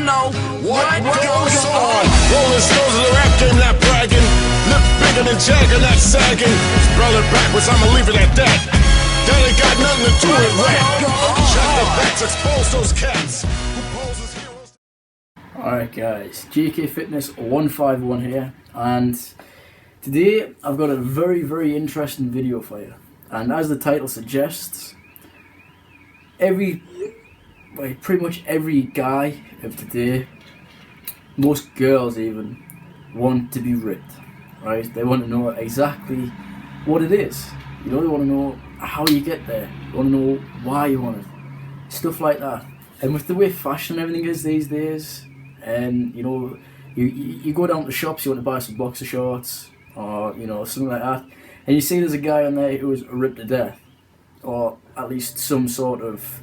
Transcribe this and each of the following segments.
know what goes on. Rolling stones in the rap game, not bragging. Lip bigger than Jagger, not sagging. Brother backwards, I'ma leave it at that. That ain't got nothing to do with rap. Check the facts, expose those cats who pose as heroes. Alright guys, GK Fitness 151 here, and today I've got a very interesting video for you. And as the title suggests, pretty much every guy of today, most girls even, want to be ripped, right? They want to know exactly what it is. You know, they want to know how you get there. They want to know why you want it. Stuff like that. And with the way fashion and everything is these days, and you know, you go down to shops, you want to buy some boxer shorts, or you know, something like that, and you see there's a guy on there who's ripped to death, or at least some sort of,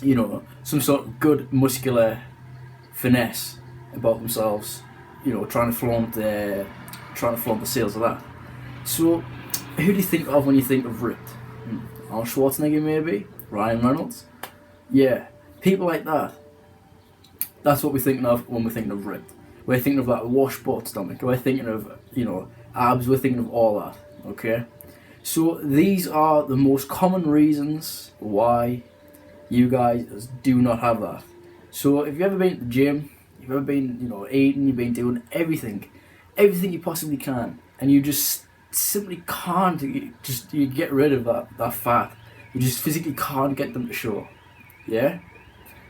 you know, some sort of good muscular finesse about themselves, you know, trying to flaunt the sales of that. So who do you think of when you think of ripped? Arnold Schwarzenegger maybe? Ryan Reynolds? Yeah, people like that. That's what we're thinking of when we're thinking of ripped. We're thinking of that washboard stomach. We're thinking of, you know, abs. We're thinking of all that. Okay? So these are the most common reasons why you guys do not have that. So if you've ever been to the gym, you've ever been, you know, eating, you've been doing everything you possibly can, and you just simply can't, you get rid of that fat. You just physically can't get them to show. Yeah?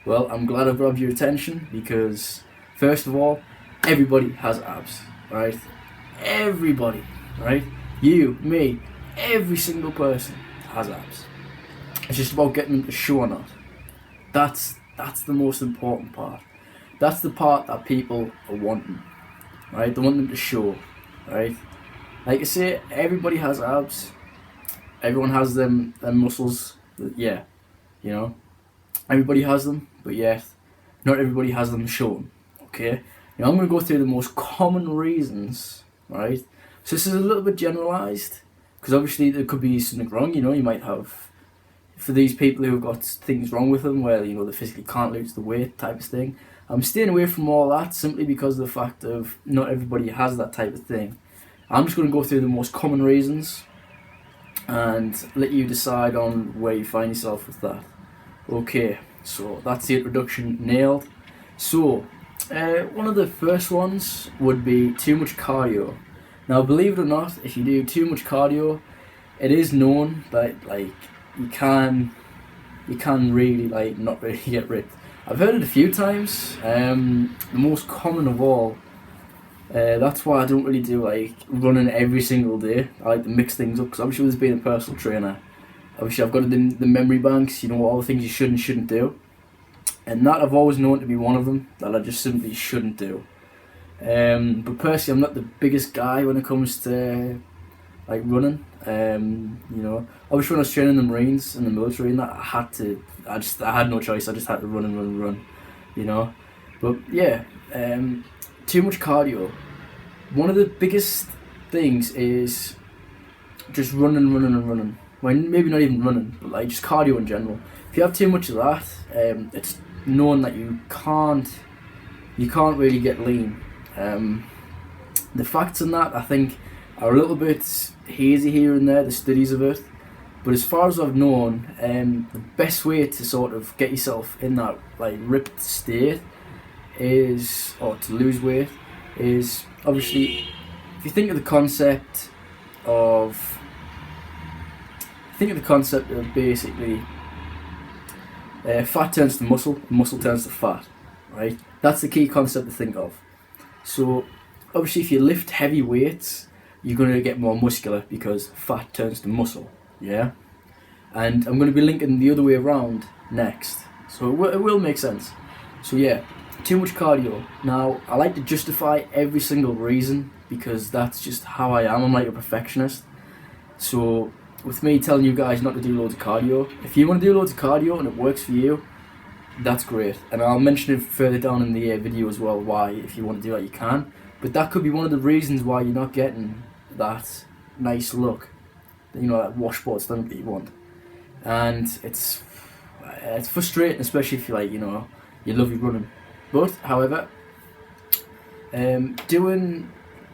Well, I'm glad I've grabbed your attention, because first of all, everybody has abs, right? Everybody, right? You, me, every single person has abs. It's just about getting them to show or not. That's the most important part. That's the part that people are wanting, right? They want them to show, right? Like I say, everybody has abs. Everyone has them muscles. Yeah, you know, everybody has them, but yet not everybody has them shown. Okay. Now I'm going to go through the most common reasons, right? So this is a little bit generalized, because obviously there could be something wrong. You know, you might have, for these people who have got things wrong with them, where you know they physically can't lose the weight type of thing. I'm staying away from all that simply because of the fact of not everybody has that type of thing. I'm just going to go through the most common reasons and let you decide on where you find yourself with that. Okay, so that's the introduction nailed. So one of the first ones would be too much cardio. Now believe it or not, if you do too much cardio, it is known that like you can really like not really get ripped. I've heard it a few times. The most common of all, that's why I don't really do like running every single day. I like to mix things up, because obviously with being a personal trainer, obviously I've got the memory banks, you know, all the things you should and shouldn't do, and that I've always known to be one of them that I just simply shouldn't do. But personally, I'm not the biggest guy when it comes to like running. You know, obviously when I was training in the Marines and the military and that, I had no choice. I just had to run, you know. But yeah, too much cardio. One of the biggest things is just running. Well, maybe not even running, but like just cardio in general. If you have too much of that, it's known that you can't really get lean. The facts on that, I think, are a little bit hazy here and there, the studies of it, but as far as I've known, the best way to sort of get yourself in that like ripped state is, or to lose weight, is obviously, if you think of the concept of basically fat turns to muscle, muscle turns to fat, right? That's the key concept to think of. So obviously if you lift heavy weights, you're going to get more muscular because fat turns to muscle, yeah? And I'm going to be linking the other way around next, so it will make sense. So yeah, too much cardio. Now, I like to justify every single reason, because that's just how I am. I'm like a perfectionist. So with me telling you guys not to do loads of cardio, if you want to do loads of cardio and it works for you, that's great. And I'll mention it further down in the video as well, why, if you want to do that, you can. But that could be one of the reasons why you're not getting that nice look, you know, that washboard stomach that you want. And it's frustrating, especially if you like, you know, you love your running. But however, doing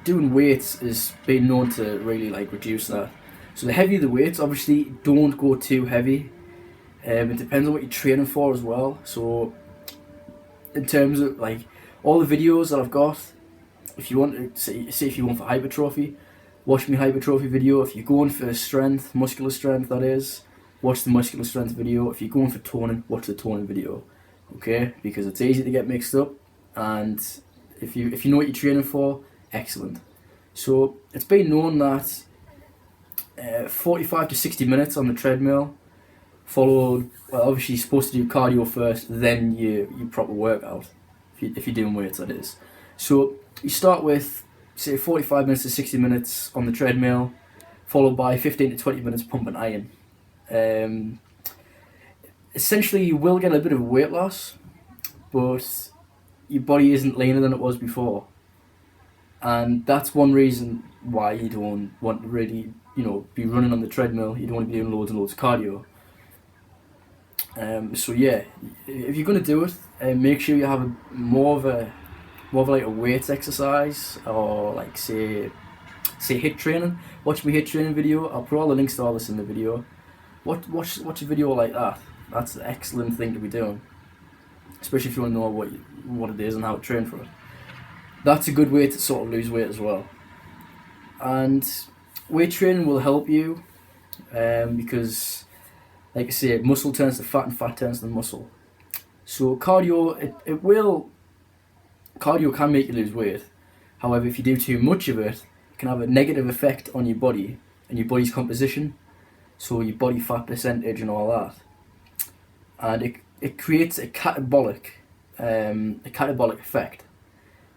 weights is been known to really like reduce that. So the heavier the weights, obviously don't go too heavy. It depends on what you're training for as well. So in terms of like all the videos that I've got, if you want to say if you want for hypertrophy, watch my hypertrophy video. If you're going for strength, muscular strength that is, watch the muscular strength video. If you're going for toning, watch the toning video. Okay, because it's easy to get mixed up, and if you know what you're training for, excellent. So it's been known that 45 to 60 minutes on the treadmill, followed, well, obviously you're supposed to do cardio first, then your proper workout, if you're doing weights, that is. So you start with, say, 45 minutes to 60 minutes on the treadmill, followed by 15 to 20 minutes pumping iron. Essentially, you will get a bit of weight loss, but your body isn't leaner than it was before. And that's one reason why you don't want to really, be running on the treadmill. You don't want to be doing loads and loads of cardio. So yeah, if you're going to do it, make sure you have more of like a weights exercise, or like say HIIT training. Watch my HIIT training video. I'll put all the links to all this in the video. Watch a video like that. That's an excellent thing to be doing, especially if you want to know what it is and how to train for it. That's a good way to sort of lose weight as well. And weight training will help you because, like I say, muscle turns to fat and fat turns to muscle. So cardio can make you lose weight. However, if you do too much of it, it can have a negative effect on your body and your body's composition, so your body fat percentage and all that. And it creates a catabolic effect.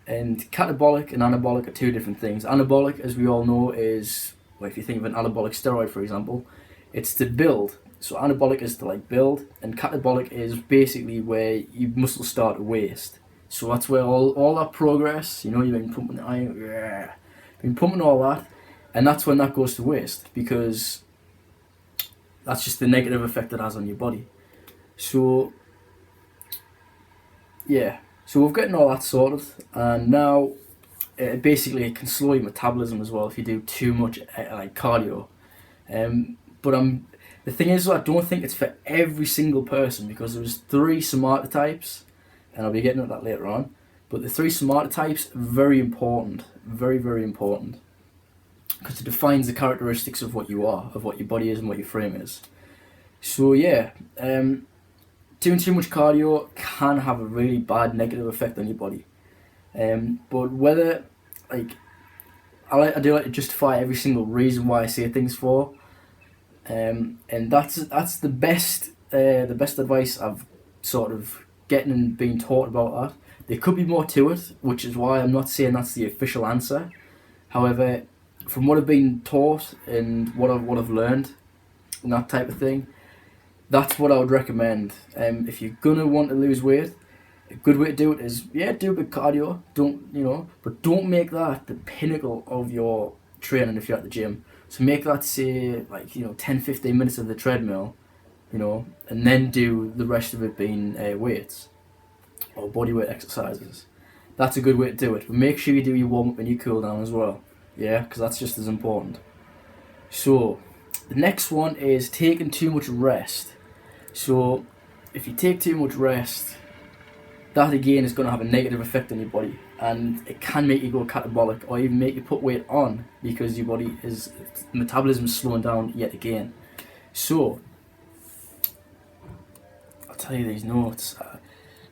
And catabolic and anabolic are two different things. Anabolic, as we all know, is, well, if you think of an anabolic steroid, for example, it's to build. So anabolic is to like build, and catabolic is basically where your muscles start to waste. So that's where all that progress, you've been pumping the iron, been pumping all that, and that's when that goes to waste, because that's just the negative effect it has on your body. So yeah, so we've gotten all that sorted, and now basically it can slow your metabolism as well if you do too much like cardio. But the thing is, I don't think it's for every single person, because there's 3 Samatha types, and I'll be getting at that later on. But the 3 Samatha types are very important, very, very important, because it defines the characteristics of what you are, of what your body is and what your frame is. So yeah, doing too much cardio can have a really bad negative effect on your body. But whether, like, I do like to justify every single reason why I say things for, and that's the best advice I've sort of getting and being taught about that. There could be more to it, which is why I'm not saying that's the official answer. However, from what I've been taught and what I've learned and that type of thing, that's what I would recommend. If you're gonna want to lose weight, a good way to do it is, do a bit cardio. But don't make that the pinnacle of your training if you're at the gym. So make that, say, like 10-15 minutes of the treadmill, and then do the rest of it being weights or bodyweight exercises. That's a good way to do it. But make sure you do your warm up and your cool down as well. Yeah, because that's just as important. So the next one is taking too much rest. So if you take too much rest, that again is going to have a negative effect on your body, and it can make you go catabolic, or even make you put weight on, because your body metabolism is slowing down yet again. So I'll tell you these notes.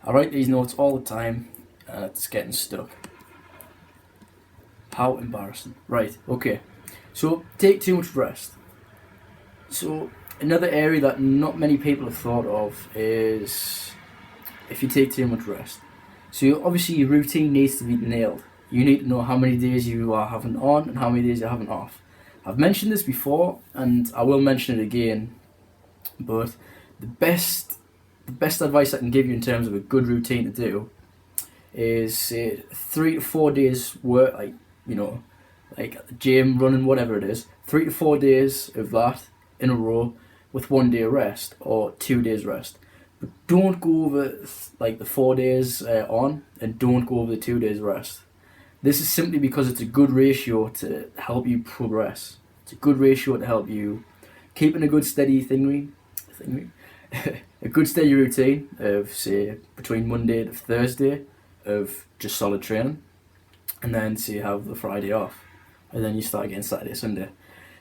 I write these notes all the time, and it's getting stuck. How embarrassing. Right, okay. So take too much rest. So another area that not many people have thought of is if you take too much rest. So obviously your routine needs to be nailed. You need to know how many days you are having on and how many days you're having off. I've mentioned this before, and I will mention it again, but the best advice I can give you in terms of a good routine to do is 3 to 4 days work, like gym, running, whatever it is, 3 to 4 days of that in a row with 1 day rest or 2 days rest. But don't go over like the 4 days on, and don't go over the 2 days rest. This is simply because it's a good ratio to help you progress. It's a good ratio to help you keep in a good steady a good steady routine of, say, between Monday to Thursday of just solid training, and then say you have the Friday off, and then you start again Saturday, Sunday.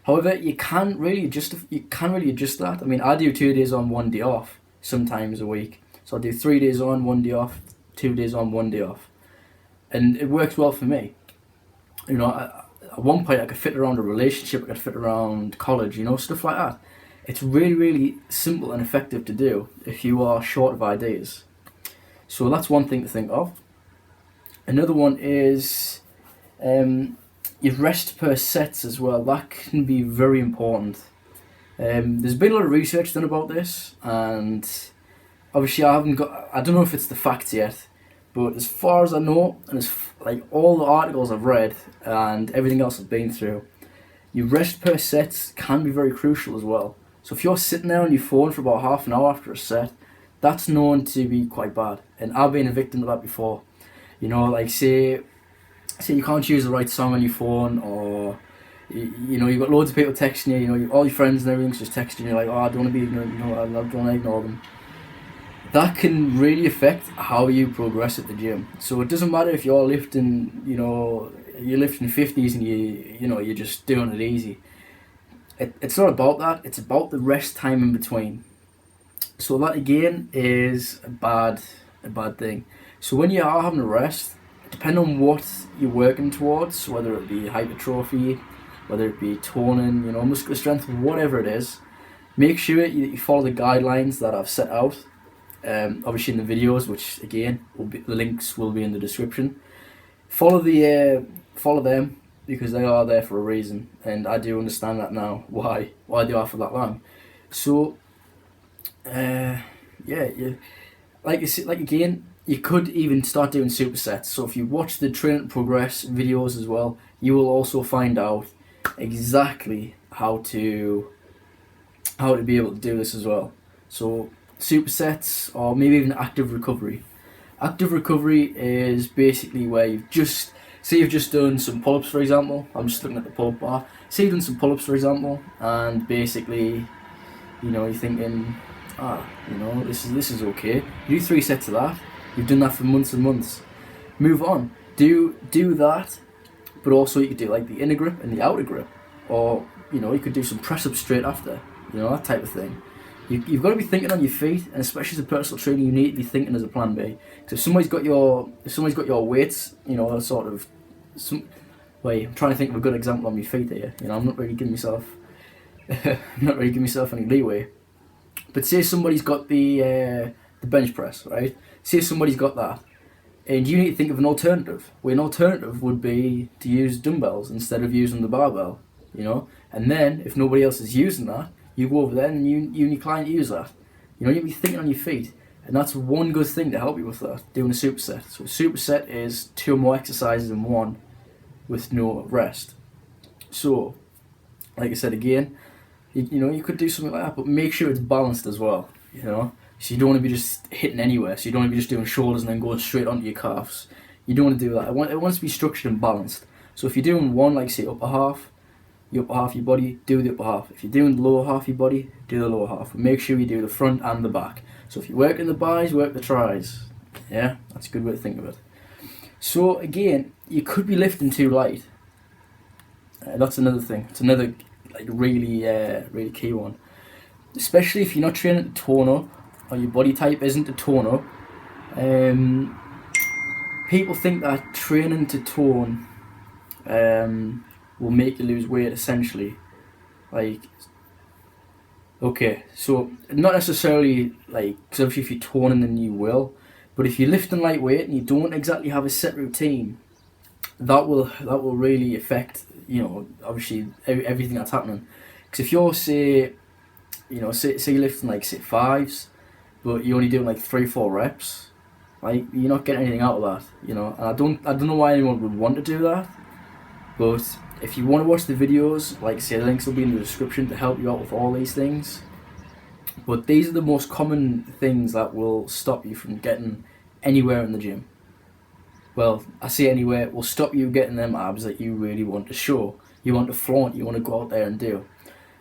However, you can't really adjust that. I mean, I do 2 days on, 1 day off sometimes a week. So I do 3 days on, 1 day off, 2 days on, 1 day off, and it works well for me. You know, at one point I could fit around a relationship, I could fit around college, you know, stuff like that. It's really, really simple and effective to do if you are short of ideas. So that's one thing to think of. Another one is your rest per sets as well. That can be very important. There's been a lot of research done about this, and obviously I don't know if it's the facts yet, but as far as I know, and as like all the articles I've read and everything else I've been through, your rest per sets can be very crucial as well. So if you're sitting there on your phone for about half an hour after a set, that's known to be quite bad. And I've been a victim of that before. You know, like say you can't choose the right song on your phone, or you know, you've got loads of people texting you, you know, all your friends and everything's just texting you, like, oh, I don't want to be ignorant, you know, I don't want to ignore them. That can really affect how you progress at the gym. So it doesn't matter if you're lifting, you know, you're lifting 50s and you're just doing it easy. It's not about that, it's about the rest time in between. So that again is a bad thing. So when you are having a rest, depending on what you're working towards, whether it be hypertrophy, whether it be toning, you know, muscular strength, whatever it is, make sure that you follow the guidelines that I've set out. Obviously in the videos, which again the links will be in the description. Follow them, because they are there for a reason, and I do understand that now why they are for that long. So again, you could even start doing supersets. So if you watch the Train and Progress videos as well, you will also find out exactly how to be able to do this as well. So supersets, or maybe even active recovery. Active recovery is basically where you've just done some pull-ups, for example. I'm just looking at the pull-up bar. Say you've done some pull-ups, for example, and basically, you know, you're thinking, you know, this is okay. You do 3 sets of that. You've done that for months and months. Move on. Do that, but also you could do like the inner grip and the outer grip, or you know, you could do some press-ups straight after. You know, that type of thing. You've got to be thinking on your feet, and especially as a personal trainer, you need to be thinking as a plan B. Because if somebody's got your weights, you know, sort of. I'm trying to think of a good example on my feet here. You know, I'm not really giving myself any leeway. But say somebody's got the bench press, right? Say somebody's got that, and you need to think of an alternative. Where an alternative would be to use dumbbells instead of using the barbell. You know, and then if nobody else is using that, you go over there and you and your client use that. You know, you'll be thinking on your feet, and that's one good thing to help you with that, doing a superset. So a superset is 2 or more exercises in one with no rest. So, like I said again, you know, you could do something like that, but make sure it's balanced as well, you know. So you don't want to be just hitting anywhere, so you don't want to be just doing shoulders and then going straight onto your calves. You don't want to do that. It wants to be structured and balanced. So if you're doing one, like say upper half of your body, do the upper half. If you're doing the lower half of your body, do the lower half. But make sure you do the front and the back. So if you're working the buys, work the tries. Yeah, that's a good way to think of it. So again, you could be lifting too light. That's another thing. It's another like really key one. Especially if you're not training to tone up, or your body type isn't to tone up. People think that training to tone will make you lose weight, essentially. Like, okay, so not necessarily like, because obviously if you're toning then you will, but if you're lifting lightweight and you don't exactly have a set routine, that will really affect, you know, obviously everything that's happening. Because if you're say you're lifting like say 5s, but you're only doing like 3-4 reps, like you're not getting anything out of that, you know. And I don't know why anyone would want to do that, but if you want to watch the videos, like I say, the links will be in the description to help you out with all these things. But these are the most common things that will stop you from getting anywhere in the gym. Well, I say anywhere, will stop you getting them abs that you really want to show. You want to flaunt, you want to go out there and do.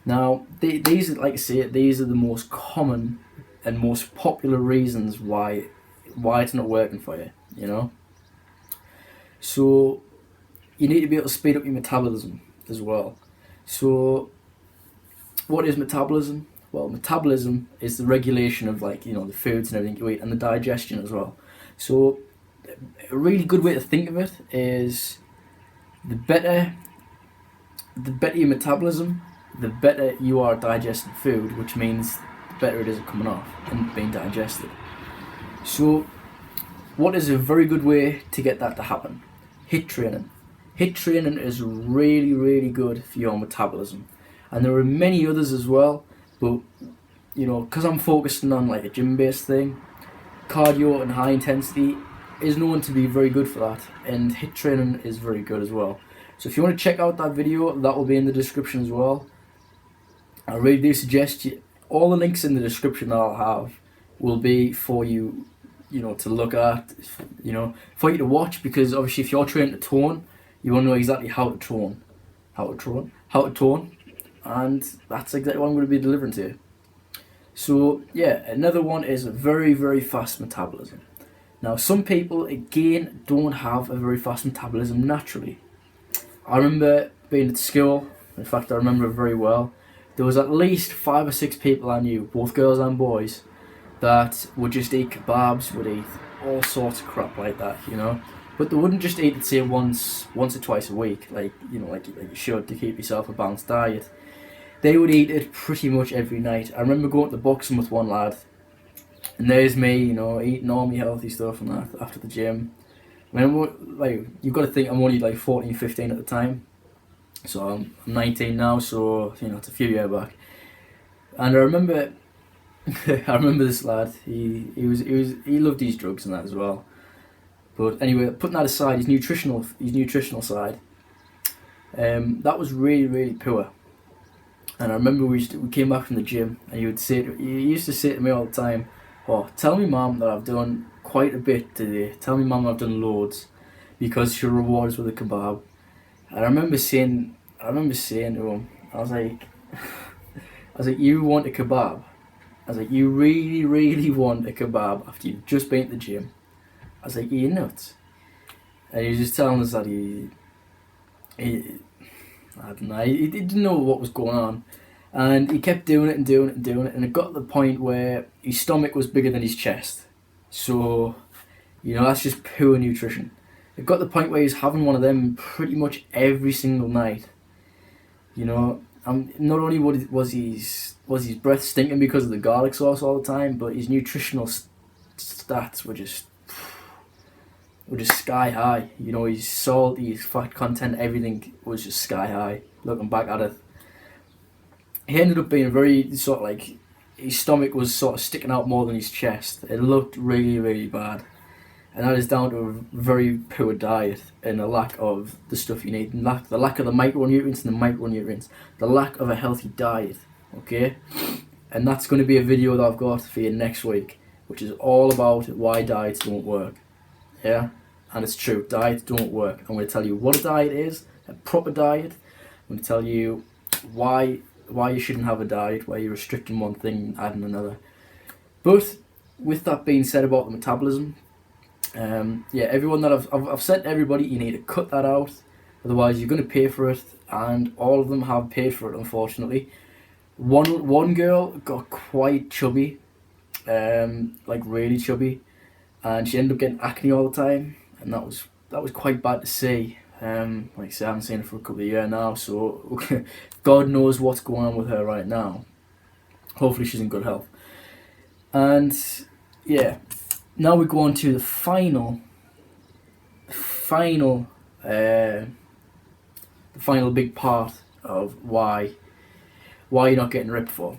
Now, these, like I say, these are the most common and most popular reasons why it's not working for you, you know? So, you need to be able to speed up your metabolism as well. So, what is metabolism? Well, metabolism is the regulation of, like, you know, the foods and everything you eat, and the digestion as well. So, a really good way to think of it is the better your metabolism, the better you are digesting food, which means the better it is at coming off and being digested. So, what is a very good way to get that to happen? HIIT training. HIIT training is really, really good for your metabolism. And there are many others as well, but, you know, because I'm focusing on like a gym-based thing, cardio and high intensity is known to be very good for that, and HIIT training is very good as well. So if you want to check out that video, that will be in the description as well. I really do suggest you, all the links in the description that I'll have will be for you, you know, to look at, you know, for you to watch, because obviously if you're training to tone, you want to know exactly how to tone, and that's exactly what I'm going to be delivering to you. So yeah, another one is a very, very fast metabolism. Now, some people, again, don't have a very fast metabolism naturally. I remember being at school, in fact I remember it very well, there was at least 5 or 6 people I knew, both girls and boys, that would just eat kebabs, would eat all sorts of crap like that, you know. But they wouldn't just eat it, say, once or twice a week, like, you know, like you should to keep yourself a balanced diet. They would eat it pretty much every night. I remember going to the boxing with one lad, and there's me, you know, eating all my healthy stuff and that after the gym. I mean, like, you've got to think I'm only like 14, 15 at the time. So I'm 19 now, so, you know, it's a few years back. And I remember this lad, he loved these drugs and that as well. But anyway, putting that aside, his nutritional side, that was really, really poor. And I remember we came back from the gym, and he used to say to me all the time, "Oh, tell me, Mum, that I've done quite a bit today. Tell me, Mum, I've done loads, because she'll reward us with a kebab." And I remember saying to him, I was like, "You want a kebab?" I was like, "You really, really want a kebab after you've just been to the gym?" I was like, "You're nuts." And he was just telling us that he didn't know what was going on. And he kept doing it, and it got to the point where his stomach was bigger than his chest. So, you know, that's just pure nutrition. It got to the point where he was having one of them pretty much every single night. You know, not only was his breath stinking because of the garlic sauce all the time, but his nutritional stats were just sky high. You know, his salt, his fat content, everything was just sky high. Looking back at it, he ended up being very sort of like, his stomach was sort of sticking out more than his chest. It looked really, really bad, and that is down to a very poor diet and a lack of the stuff you need, and the lack of the micronutrients the lack of a healthy diet. Okay, and that's going to be a video that I've got for you next week, which is all about why diets don't work. Yeah, and it's true, diets don't work. I'm going to tell you what a diet is, a proper diet. I'm going to tell you why you shouldn't have a diet, why you're restricting one thing and adding another. But with that being said about the metabolism, everyone that I've said to everybody, you need to cut that out, otherwise you're going to pay for it, and all of them have paid for it, unfortunately. One girl got quite chubby, like really chubby, and she ended up getting acne all the time, and that was quite bad to see. Like I said, I haven't seen her for a couple of years now, so God knows what's going on with her right now. Hopefully she's in good health. And yeah, now we go on to the final big part of why you're not getting ripped for.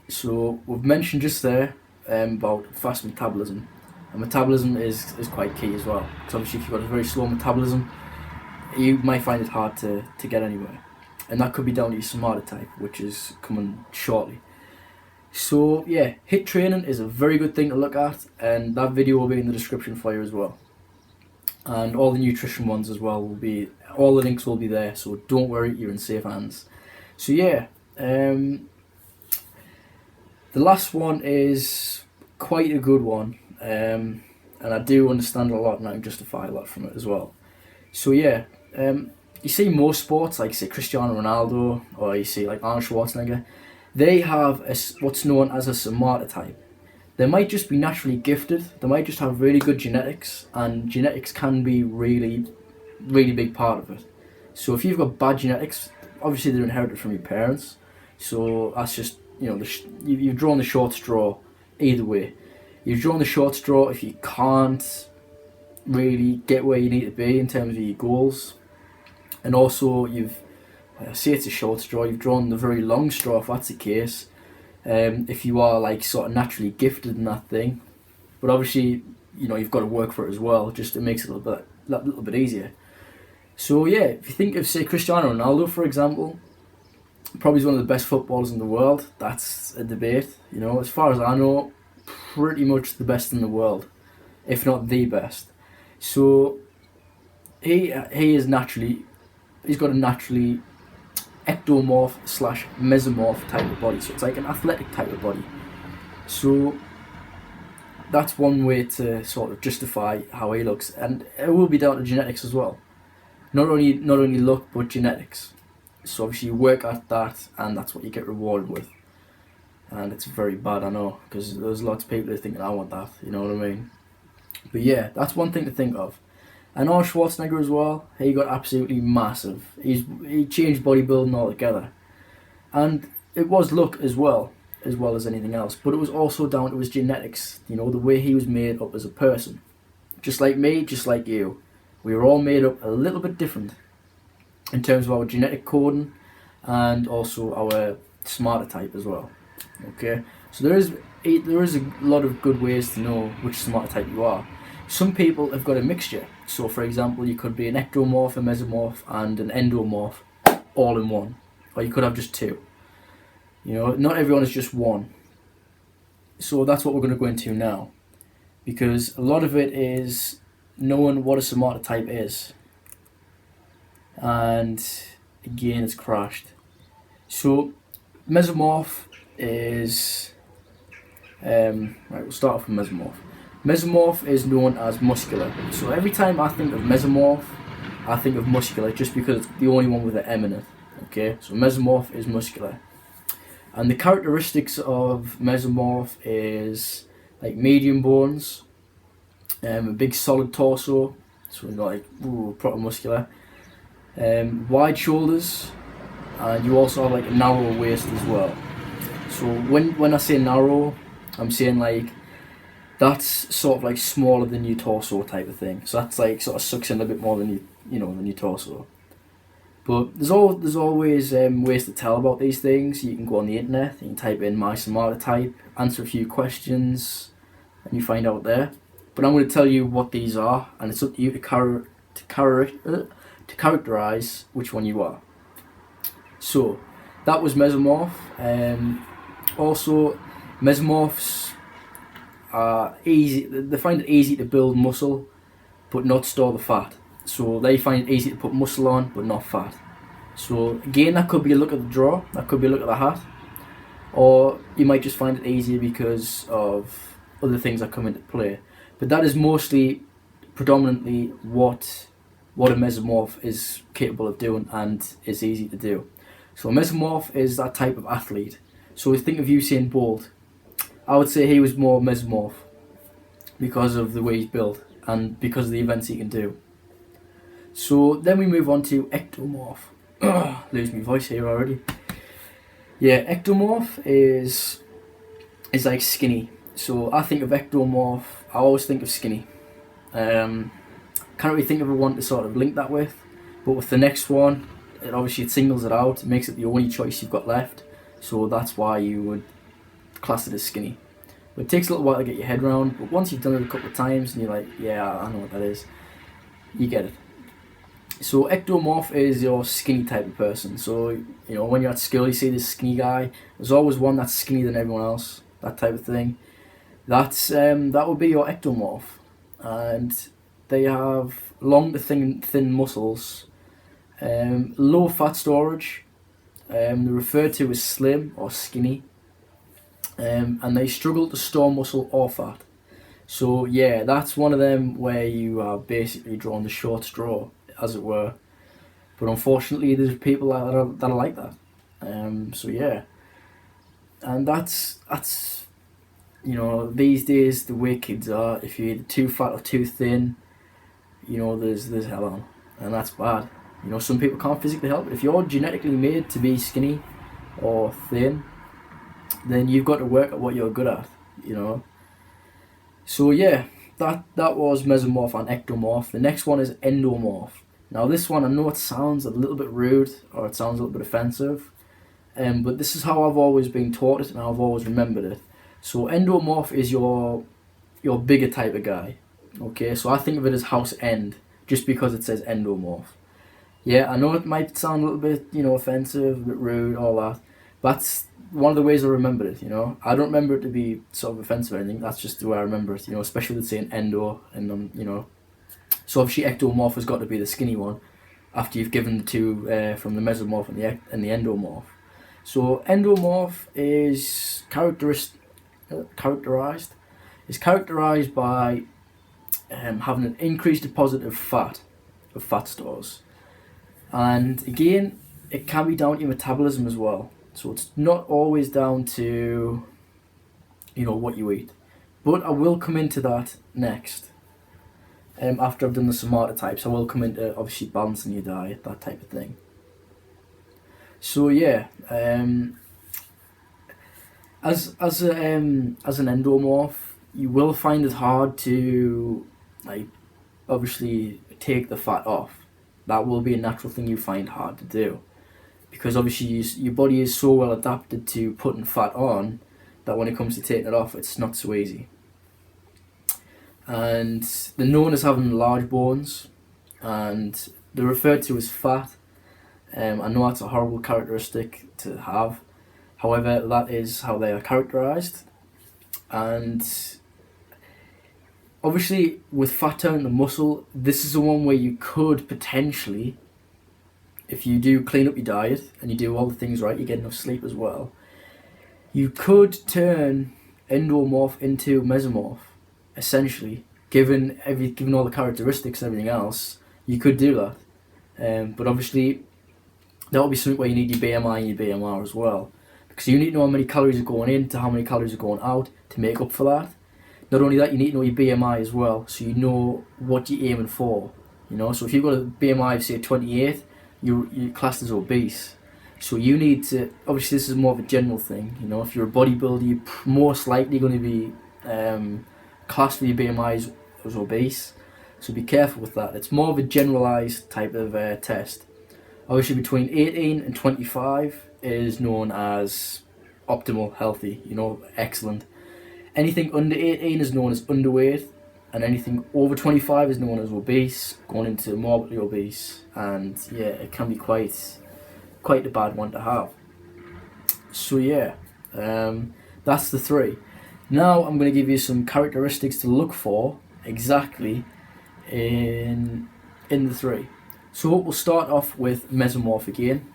So we've mentioned just there about fast metabolism. And metabolism is quite key as well. Because obviously if you've got a very slow metabolism, you might find it hard to get anywhere. And that could be down to your Somata type, which is coming shortly. So yeah, HIIT training is a very good thing to look at, and that video will be in the description for you as well. And all the nutrition ones as well will be, all the links will be there, so don't worry, you're in safe hands. So yeah, the last one is quite a good one, and I do understand a lot and I can justify a lot from it as well. So yeah, you see most sports, like say Cristiano Ronaldo, or you see like Arnold Schwarzenegger, they have what's known as a somata type. They might just be naturally gifted, they might just have really good genetics, and genetics can be really, really big part of it. So if you've got bad genetics, obviously they're inherited from your parents, so that's just, you've drawn the short straw either way. You've drawn the short straw if you can't really get where you need to be in terms of your goals, and also I say it's a short straw, you've drawn the very long straw if that's the case. If you are like sort of naturally gifted in that thing, but obviously you've got to work for it as well. Just it makes it a little bit easier. So yeah, if you think of say Cristiano Ronaldo for example, probably one of the best footballers in the world. That's a debate. As far as I know, pretty much the best in the world, if not the best. So he's got a naturally ectomorph / mesomorph type of body, so it's like an athletic type of body. So that's one way to sort of justify how he looks, and it will be down to genetics as well. Not only look, but genetics. So obviously you work at that, and that's what you get rewarded with. And it's very bad, I know, because there's lots of people who think I want that. You know what I mean? But yeah, that's one thing to think of. And Arnold Schwarzenegger as well, he got absolutely massive. He changed bodybuilding altogether. And it was look as well as anything else. But it was also down to his genetics, the way he was made up as a person. Just like me, just like you. We were all made up a little bit different in terms of our genetic coding and also our somata type as well. Okay? So there is a lot of good ways to know which somata type you are. Some people have got a mixture. So for example, you could be an ectomorph, a mesomorph, and an endomorph all in one. Or you could have just two. Not everyone is just one. So that's what we're going to go into now. Because a lot of it is knowing what a somata type is. And again, it's crashed. So mesomorph is... right, we'll start off with mesomorph. Mesomorph is known as muscular. So every time I think of mesomorph, I think of muscular just because it's the only one with an M in it. Okay, so mesomorph is muscular. And the characteristics of mesomorph is like medium bones, a big solid torso, so we've got like proper muscular, wide shoulders, and you also have like a narrow waist as well. So when I say narrow, I'm saying like that's sort of like smaller than your torso type of thing. So that's like sort of sucks in a bit more than than your torso. But there's always ways to tell about these things. You can go on the internet, you can type in my somata type, answer a few questions, and you find out there. But I'm going to tell you what these are, and it's up to you to characterize which one you are. So that was mesomorph. Also, mesomorphs are easy. They find it easy to build muscle, but not store the fat. So they find it easy to put muscle on, but not fat. So again, that could be a look at the draw, that could be a look at the hat, or you might just find it easier because of other things that come into play. But that is predominantly what a mesomorph is capable of doing and is easy to do. So a mesomorph is that type of athlete. So think of Usain Bolt. I would say he was more mesomorph because of the way he's built and because of the events he can do. So then we move on to ectomorph. Lose my voice here already. Yeah, ectomorph is like skinny. So I think of ectomorph, I always think of skinny. Can't really think of a one to sort of link that with, but with the next one, it singles it out, it makes it the only choice you've got left. So that's why you would class it as skinny. But it takes a little while to get your head around, but once you've done it a couple of times and you're like, yeah, I know what that is, you get it. So ectomorph is your skinny type of person. So when you're at school, you see this skinny guy. There's always one that's skinnier than everyone else. That type of thing. That would be your ectomorph, and they have long to thin muscles, low fat storage. They're referred to as slim or skinny, and they struggle to store muscle or fat. So yeah, that's one of them where you are basically drawing the short straw, as it were. But unfortunately, there's people that are like that. So yeah, and that's these days the way kids are. If you're either too fat or too thin, there's hell on, and that's bad. Some people can't physically help it. If you're genetically made to be skinny or thin, then you've got to work at what you're good at. So yeah, that was mesomorph and ectomorph. The next one is endomorph. Now this one, I know it sounds a little bit rude or it sounds a little bit offensive, but this is how I've always been taught it and how I've always remembered it. So endomorph is your bigger type of guy. Okay, so I think of it as house end, just because it says endomorph. Yeah, I know it might sound a little bit, offensive, a bit rude, all that. But that's one of the ways I remember it, I don't remember it to be sort of offensive or anything. That's just the way I remember it, especially with saying endo and So obviously ectomorph has got to be the skinny one after you've given the two from the mesomorph and the endomorph. So endomorph is characterized by having an increased deposit of fat stores, and again it can be down to your metabolism as well. So it's not always down to what you eat, but I will come into that next. After I've done the somata types, I will come into obviously balancing your diet, that type of thing. So yeah, as an endomorph, you will find it hard to obviously take the fat off. That will be a natural thing you find hard to do, because obviously your body is so well adapted to putting fat on that when it comes to taking it off, it's not so easy. And they're known as having large bones, and they're referred to as fat. I know that's a horrible characteristic to have. However, that is how they are characterized. And obviously, with fat turning to muscle, this is the one where you could potentially, if you do clean up your diet and you do all the things right, you get enough sleep as well, you could turn endomorph into mesomorph. Essentially, given all the characteristics and everything else, you could do that. But obviously, that would be something where you need your BMI and your BMR as well, because you need to know how many calories are going in to how many calories are going out to make up for that. Not only that, you need to know your BMI as well, so you know what you're aiming for. So if you've got a BMI of say 28, you're classed as obese. So you need to, obviously this is more of a general thing. If you're a bodybuilder, you're most likely going to be classed with your BMI as obese. So be careful with that. It's more of a generalized type of test. Obviously between 18 and 25 is known as optimal, healthy, excellent. Anything under 18 is known as underweight, and anything over 25 is known as obese, going into morbidly obese, and yeah, it can be quite a bad one to have. So yeah, that's the three. Now I'm going to give you some characteristics to look for exactly in the three. So we'll start off with mesomorph again.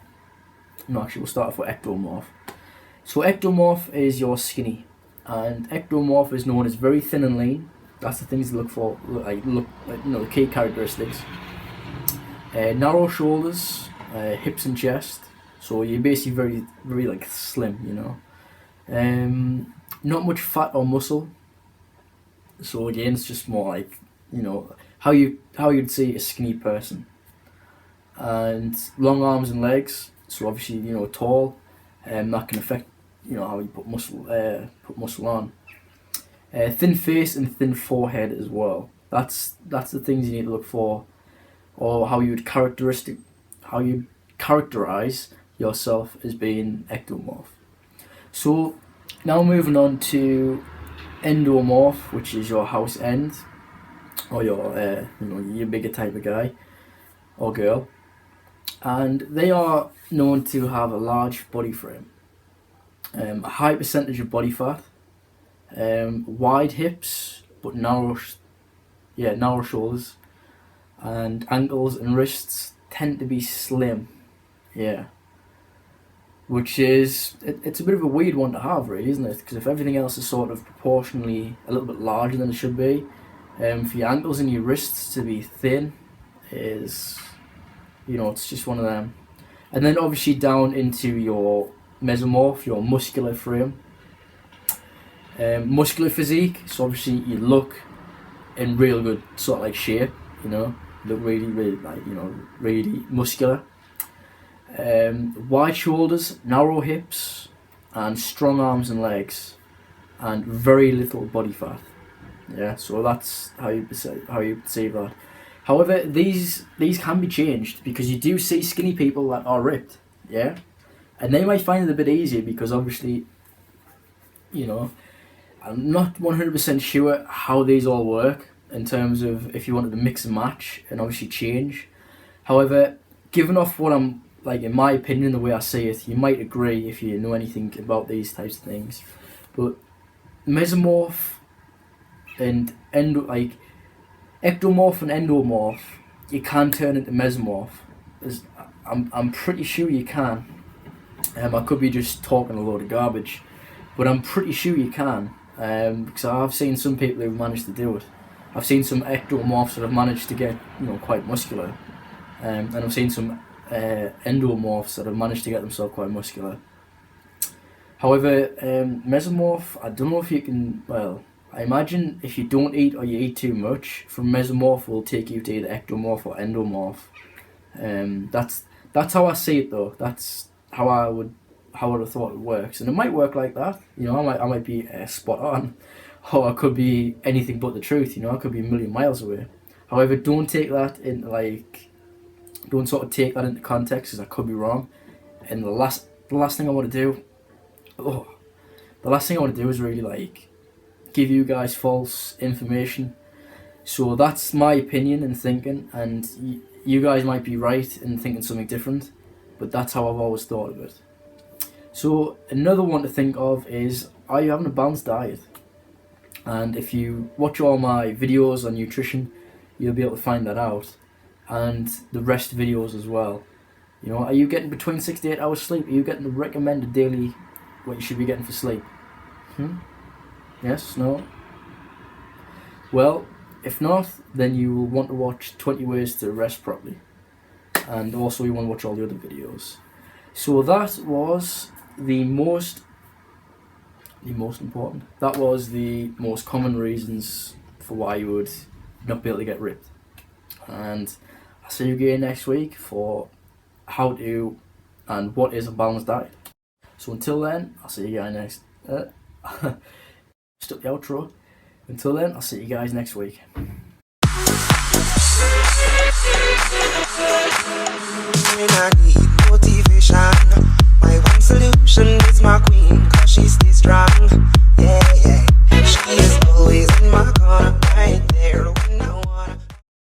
No, actually we'll start off with ectomorph. So ectomorph is your skinny, and ectomorph is known as very thin and lean. That's the things to look for, the key characteristics. Narrow shoulders, hips and chest. So you're basically very, very slim, Not much fat or muscle. So again, it's just more how you'd see a skinny person. And long arms and legs. So obviously, tall, that can affect, how you put muscle on. Thin face and thin forehead as well. That's the things you need to look for, or how you'd characterize yourself as being ectomorph. So now moving on to endomorph, which is your house end, or your your bigger type of guy. or girl, and they are known to have a large body frame, a high percentage of body fat, wide hips but narrow shoulders, and ankles and wrists tend to be slim. Yeah. Which is, it's a bit of a weird one to have, really, isn't it? Because if everything else is sort of proportionally a little bit larger than it should be, for your ankles and your wrists to be thin is, it's just one of them. And then obviously down into your mesomorph, your muscular frame. Muscular physique, so obviously you look in real good sort of like shape, look really, really like, really muscular. Wide shoulders, narrow hips, and strong arms and legs, and very little body fat. Yeah, so that's how you perceive that. However, these can be changed, because you do see skinny people that are ripped. Yeah, and they might find it a bit easier because obviously, I'm not 100% sure how these all work in terms of if you wanted to mix and match and obviously change. However, given off what I'm like, in my opinion, the way I see it, you might agree if you know anything about these types of things. But mesomorph and ectomorph and endomorph, you can turn into mesomorph. I'm pretty sure you can. I could be just talking a load of garbage, but I'm pretty sure you can. Because I've seen some people who've managed to do it. I've seen some ectomorphs that have managed to get quite muscular, and I've seen some endomorphs that have managed to get themselves quite muscular. However, mesomorph, I don't know if you can, I imagine if you don't eat or you eat too much, from mesomorph will take you to either ectomorph or endomorph. That's how I see it though. That's how I would have thought it works, and it might work like that. I might be spot on, or I could be anything but the truth. I could be a million miles away. However, don't take that into don't sort of take that into context, because I could be wrong. And the last thing I want to do, is really give you guys false information. So that's my opinion and thinking, and you guys might be right in thinking something different, but that's how I've always thought of it. So another one to think of is, are you having a balanced diet? And if you watch all my videos on nutrition, you'll be able to find that out, and the rest videos as well. Are you getting between 6 to 8 hours sleep? Are you getting the recommended daily what you should be getting for sleep? Yes? No? Well, if not, then you will want to watch 20 ways to rest properly, and also you want to watch all the other videos. So that was the most important. That was the most common reasons for why you would not be able to get ripped. And I'll see you again next week for how to and what is a balanced diet. So until then, I'll see you guys next. Stop the outro. Until then, I'll see you guys next week. I need motivation. My one solution is my queen, 'cause she stays strong. Yeah.